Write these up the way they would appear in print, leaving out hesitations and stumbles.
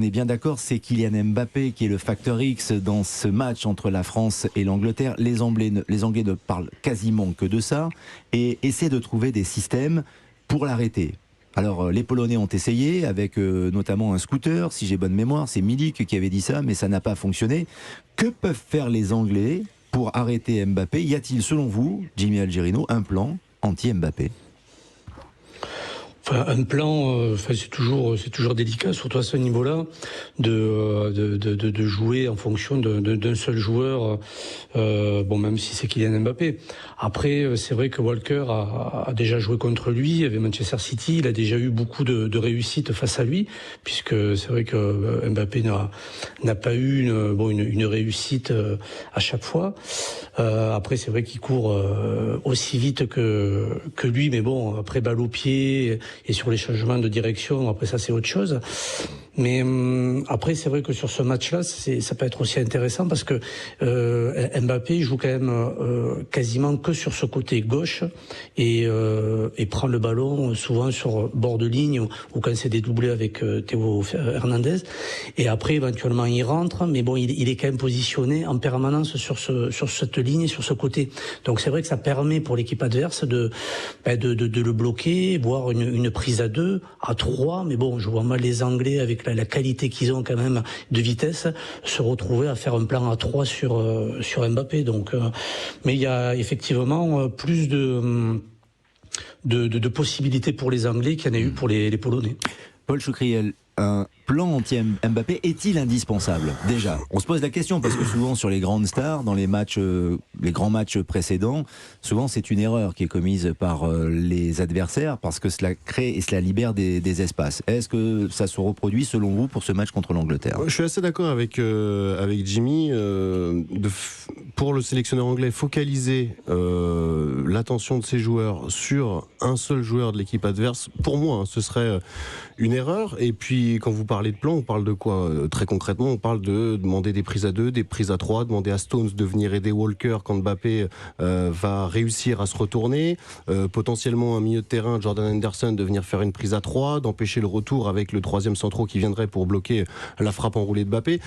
On est bien d'accord, c'est Kylian Mbappé qui est le facteur X dans ce match entre la France et l'Angleterre. Les Anglais ne parlent quasiment que de ça et essaient de trouver des systèmes pour l'arrêter. Alors les Polonais ont essayé avec notamment un scooter, si j'ai bonne mémoire, c'est Milik qui avait dit ça, mais ça n'a pas fonctionné. Que peuvent faire les Anglais pour arrêter Mbappé? Y a-t-il selon vous, Jimmy Algerino, un plan anti-Mbappé? Enfin, un plan, c'est toujours délicat, surtout à ce niveau-là, de jouer en fonction d'un seul joueur. Même si c'est Kylian Mbappé. Après, c'est vrai que Walker a déjà joué contre lui avec Manchester City. Il a déjà eu beaucoup de réussite face à lui, puisque c'est vrai que Mbappé n'a pas eu une réussite à chaque fois. Après, c'est vrai qu'il court aussi vite que lui, mais bon, après balle au pied et sur les changements de direction, après ça c'est autre chose. Mais après, c'est vrai que sur ce match-là, ça peut être aussi intéressant parce que Mbappé joue quand même quasiment que sur ce côté gauche et prend le ballon souvent sur bord de ligne ou quand c'est dédoublé avec Théo Hernandez. Et après, éventuellement, il rentre, mais bon, il est quand même positionné en permanence sur cette ligne et sur ce côté. Donc c'est vrai que ça permet pour l'équipe adverse de le bloquer, voire une prise à 2, à 3. Mais bon, je vois mal les Anglais avec la qualité qu'ils ont quand même de vitesse, se retrouver à faire un plan à 3 sur Mbappé. Donc, mais il y a effectivement plus de possibilités pour les Anglais qu'il y en a eu pour les Polonais. Paul Choucriel, un plan anti-Mbappé est-il indispensable? Déjà, on se pose la question parce que souvent sur les grandes stars, dans les grands matchs précédents, souvent c'est une erreur qui est commise par les adversaires parce que cela crée et cela libère des espaces. Est-ce que ça se reproduit selon vous pour ce match contre l'Angleterre? Je suis assez d'accord avec Jimmy. Pour le sélectionneur anglais, focaliser l'attention de ses joueurs sur un seul joueur de l'équipe adverse, pour moi, ce serait une erreur. Et puis, quand vous parlez de plan, on parle de quoi? Très concrètement, on parle de demander des prises à 2, des prises à 3, demander à Stones de venir aider Walker quand Mbappé va réussir à se retourner, potentiellement un milieu de terrain, Jordan Henderson, de venir faire une prise à 3, d'empêcher le retour avec le troisième centraux qui viendrait pour bloquer la frappe enroulée de Mbappé.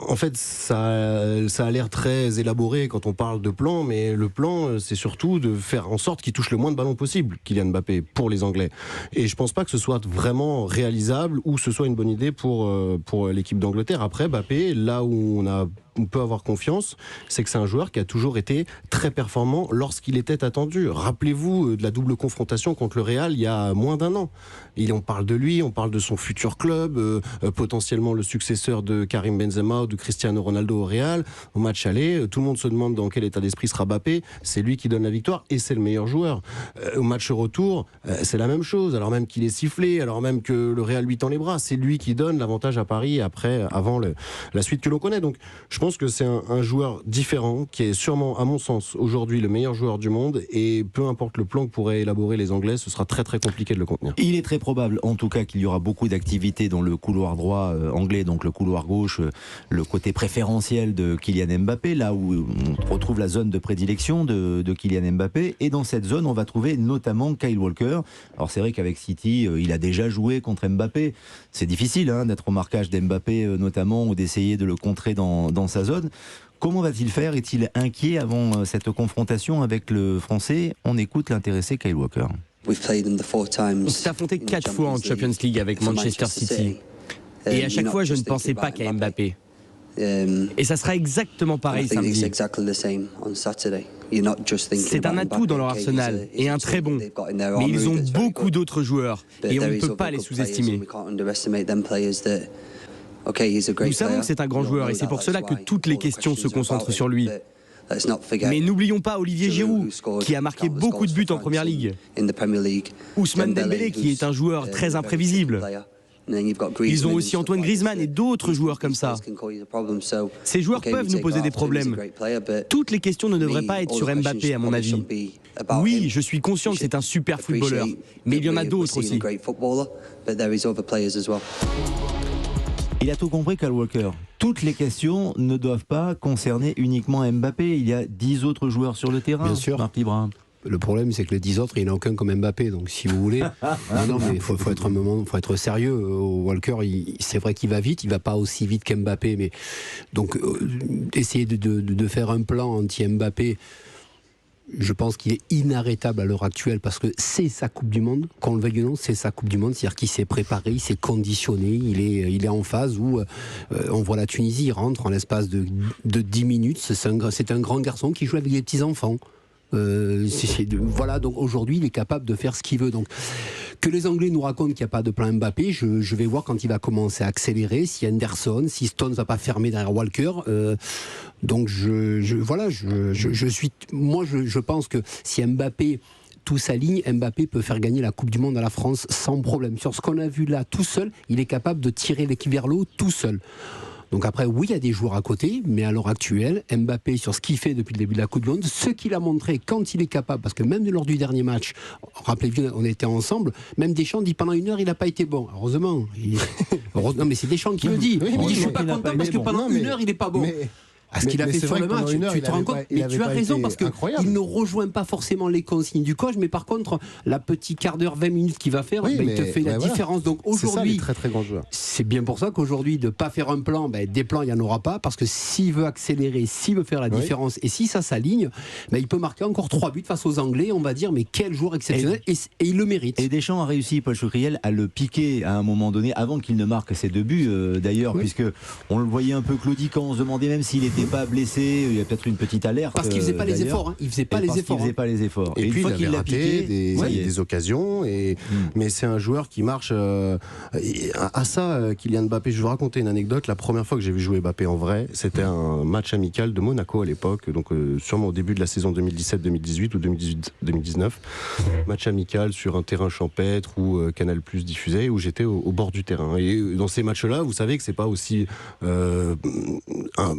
En fait, ça a l'air très élaboré quand on parle de plan, mais le plan, c'est surtout de faire en sorte qu'il touche le moins de ballons possible, Kylian Mbappé, pour les Anglais. Et je pense pas que ce soit vraiment réalisable ou ce soit une bonne idée pour l'équipe d'Angleterre. Après, Mbappé, là où on peut avoir confiance, c'est que c'est un joueur qui a toujours été très performant lorsqu'il était attendu. Rappelez-vous de la double confrontation contre le Real il y a moins d'un an. On parle de lui, on parle de son futur club, potentiellement le successeur de Karim Benzema ou de Cristiano Ronaldo au Real. Au match aller, tout le monde se demande dans quel état d'esprit sera Mbappé. C'est lui qui donne la victoire et c'est le meilleur joueur. Au match retour, c'est la même chose. Alors même qu'il est sifflé, alors même que le Real lui tend les bras, c'est lui qui donne l'avantage à Paris avant la suite que l'on connaît. Donc je pense que c'est un joueur différent qui est sûrement, à mon sens, aujourd'hui le meilleur joueur du monde et peu importe le plan que pourraient élaborer les Anglais, ce sera très très compliqué de le contenir. Il est très probable en tout cas qu'il y aura beaucoup d'activités dans le couloir droit anglais, donc le couloir gauche, le côté préférentiel de Kylian Mbappé, là où on retrouve la zone de prédilection de Kylian Mbappé, et dans cette zone on va trouver notamment Kyle Walker. Alors c'est vrai qu'avec City il a déjà joué contre Mbappé, c'est difficile d'être au marquage d'Mbappé notamment ou d'essayer de le contrer dans sa zone. Comment va-t-il faire? Est-il inquiet avant cette confrontation avec le Français? On écoute l'intéressé Kyle Walker. On s'est affronté 4 fois en Champions League avec Manchester City. Et à chaque fois, je ne pensais pas qu'à Mbappé. Et ça sera exactement pareil samedi. C'est un atout dans leur arsenal et un très bon. Mais ils ont beaucoup d'autres joueurs et on ne peut pas les sous-estimer. Nous savons que c'est un grand joueur et c'est pour cela que toutes les questions se concentrent sur lui. Mais n'oublions pas Olivier Giroud, qui a marqué beaucoup de buts en Première Ligue. Ousmane Dembélé, qui est un joueur très imprévisible. Ils ont aussi Antoine Griezmann et d'autres joueurs comme ça. Ces joueurs peuvent nous poser des problèmes. Toutes les questions ne devraient pas être sur Mbappé, à mon avis. Oui, je suis conscient que c'est un super footballeur, mais il y en a d'autres aussi. Il a tout compris, Kyle Walker. Toutes les questions ne doivent pas concerner uniquement Mbappé. Il y a 10 autres joueurs sur le terrain. Bien sûr. Marc Librand. Le problème, c'est que les 10 autres, il n'y en a aucun comme Mbappé. Donc, si vous voulez, non, mais faut être sérieux. Walker, c'est vrai qu'il va vite, il va pas aussi vite qu'Mbappé, mais donc essayer de faire un plan anti-Mbappé. Je pense qu'il est inarrêtable à l'heure actuelle parce que c'est sa Coupe du Monde, qu'on le veuille ou non, c'est sa Coupe du Monde, c'est-à-dire qu'il s'est préparé, il s'est conditionné, il est en phase où on voit la Tunisie, il rentre en l'espace de 10 minutes, c'est un grand garçon qui joue avec des petits-enfants. Voilà, donc aujourd'hui il est capable de faire ce qu'il veut. Donc que les Anglais nous racontent qu'il n'y a pas de plan Mbappé, je vais voir quand il va commencer à accélérer, si Henderson, si Stones va pas fermer derrière Walker. Donc je pense que si Mbappé tout s'aligne, Mbappé peut faire gagner la Coupe du Monde à la France sans problème. Sur ce qu'on a vu là tout seul, il est capable de tirer l'équipe vers le haut tout seul. Donc après, oui, il y a des joueurs à côté, mais à l'heure actuelle, Mbappé, sur ce qu'il fait depuis le début de la Coupe du Monde, ce qu'il a montré quand il est capable, parce que même lors du dernier match, rappelez-vous, on était ensemble, même Deschamps dit pendant 1 heure, il n'a pas été bon. Heureusement. Non, mais c'est Deschamps qui le dit. Il dit, je ne suis pas content parce que pendant 1 heure, il n'est pas bon. Ce qu'il a fait sur le match, tu te rends compte, mais tu as raison parce qu'il ne rejoint pas forcément les consignes du coach, mais par contre, la petite quart d'heure, 20 minutes qu'il va faire, il te fait la différence. Donc aujourd'hui, très très grand joueur. C'est bien pour ça qu'aujourd'hui, de ne pas faire un plan, des plans, il n'y en aura pas, parce que s'il veut accélérer, s'il veut faire la différence, et si ça s'aligne, il peut marquer encore 3 buts face aux Anglais, on va dire, mais quel joueur exceptionnel, et il le mérite. Et Deschamps a réussi, Paul Choucriel, à le piquer à un moment donné, avant qu'il ne marque ses 2 buts, d'ailleurs, puisque on le voyait un peu claudiquant, on se demandait même s'il n'était pas blessé. Il y a peut-être une petite alerte. Parce qu'il faisait pas les efforts. Il faisait pas les efforts. Et puis il avait raté des occasions. Mais c'est un joueur qui marche à ça. Kylian Mbappé. Je vais vous raconter une anecdote. La première fois que j'ai vu jouer Mbappé en vrai, c'était un match amical de Monaco à l'époque. Donc sûrement au début de la saison 2017-2018 ou 2018-2019. Match amical sur un terrain champêtre où Canal+ diffusait, où j'étais au bord du terrain. Et dans ces matchs-là, vous savez que c'est pas aussi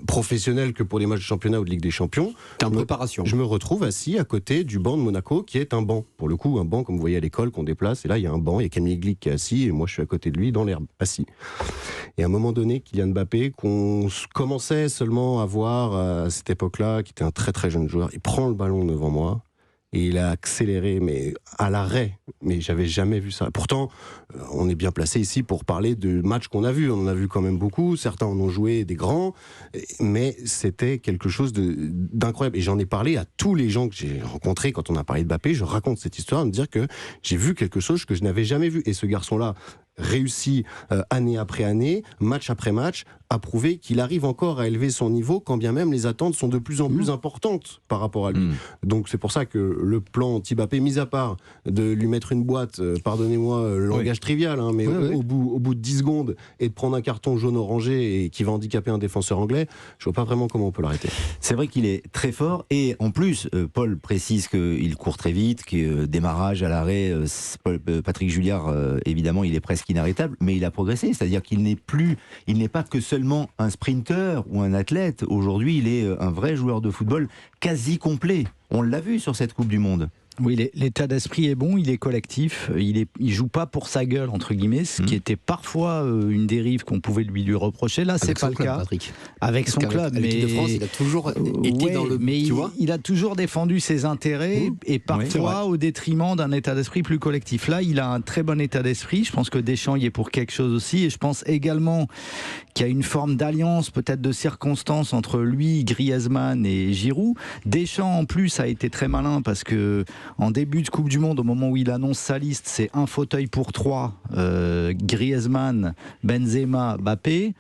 professionnel que pour les matchs de championnat ou de Ligue des Champions. En préparation. Je me retrouve assis à côté du banc de Monaco, qui est un banc. Pour le coup, un banc comme vous voyez à l'école qu'on déplace. Et là, il y a un banc, il y a Camille Glick qui est assis, et moi je suis à côté de lui dans l'herbe, assis. Et à un moment donné, Kylian Mbappé, qu'on commençait seulement à voir à cette époque-là, qui était un très très jeune joueur, il prend le ballon devant moi. Et il a accéléré, mais à l'arrêt. Mais j'avais jamais vu ça. Pourtant, on est bien placé ici pour parler de matchs qu'on a vus. On en a vu quand même beaucoup. Certains en ont joué des grands. Mais c'était quelque chose d'incroyable. Et j'en ai parlé à tous les gens que j'ai rencontrés quand on a parlé de Mbappé. Je raconte cette histoire, de me dire que j'ai vu quelque chose que je n'avais jamais vu. Et ce garçon-là réussit année après année, match après match, à prouver qu'il arrive encore à élever son niveau, quand bien même les attentes sont de plus en plus importantes par rapport à lui. Donc c'est pour ça que le plan anti-Mbappé, mis à part de lui mettre une boîte, pardonnez-moi le langage trivial, mais au bout de 10 secondes, et de prendre un carton jaune-orangé et qui va handicaper un défenseur anglais, je vois pas vraiment comment on peut l'arrêter. C'est vrai qu'il est très fort, et en plus, Paul précise qu'il court très vite, que démarrage à l'arrêt, Patrick Julliard, évidemment, il est presque inarrêtable, mais il a progressé, c'est-à-dire qu'il n'est pas que seulement un sprinter ou un athlète. Aujourd'hui, il est un vrai joueur de football quasi complet. On l'a vu sur cette Coupe du Monde. Oui, l'état d'esprit est bon, il est collectif, il joue pas pour sa gueule, entre guillemets, ce qui était parfois une dérive qu'on pouvait lui reprocher. Là, c'est pas le cas. Patrick. Avec son club, mais l'équipe de France, il a toujours été dans le. Mais il a toujours défendu ses intérêts et parfois au détriment d'un état d'esprit plus collectif. Là, il a un très bon état d'esprit. Je pense que Deschamps y est pour quelque chose aussi, et je pense également qu'il y a une forme d'alliance, peut-être de circonstance entre lui, Griezmann et Giroud. Deschamps, en plus, a été très malin parce que en début de Coupe du Monde, au moment où il annonce sa liste, c'est un fauteuil pour 3, Griezmann, Benzema, Mbappé.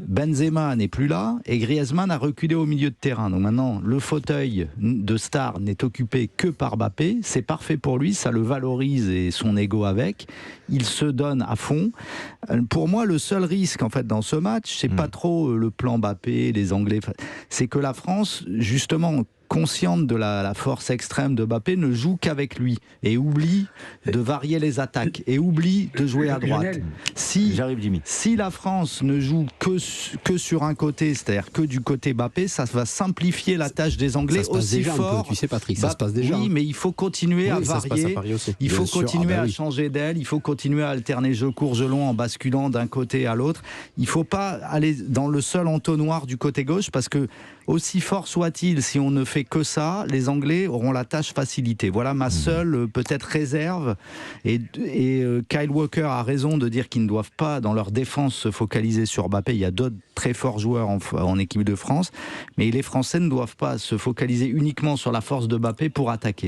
Benzema n'est plus là et Griezmann a reculé au milieu de terrain. Donc maintenant, le fauteuil de star n'est occupé que par Mbappé. C'est parfait pour lui, ça le valorise et son ego avec. Il se donne à fond. Pour moi, le seul risque en fait dans ce match, c'est pas trop le plan Mbappé, les Anglais. C'est que la France, justement, consciente de la force extrême de Mbappé, ne joue qu'avec lui et oublie de varier les attaques et oublie de jouer à droite. Si la France ne joue que sur un côté, c'est-à-dire que du côté Mbappé, ça va simplifier la tâche des Anglais aussi fort. Tu sais, Patrick, ça se passe déjà. Oui, mais il faut continuer à varier. Il faut continuer à changer d'aile. Il faut continuer à alterner jeu court, jeu long en basculant d'un côté à l'autre. Il ne faut pas aller dans le seul entonnoir du côté gauche parce que, aussi fort soit-il, si on ne fait fait que ça, les Anglais auront la tâche facilitée. Voilà ma seule peut-être réserve. Et Kyle Walker a raison de dire qu'ils ne doivent pas, dans leur défense, se focaliser sur Mbappé. Il y a d'autres très forts joueurs en équipe de France, mais les Français ne doivent pas se focaliser uniquement sur la force de Mbappé pour attaquer.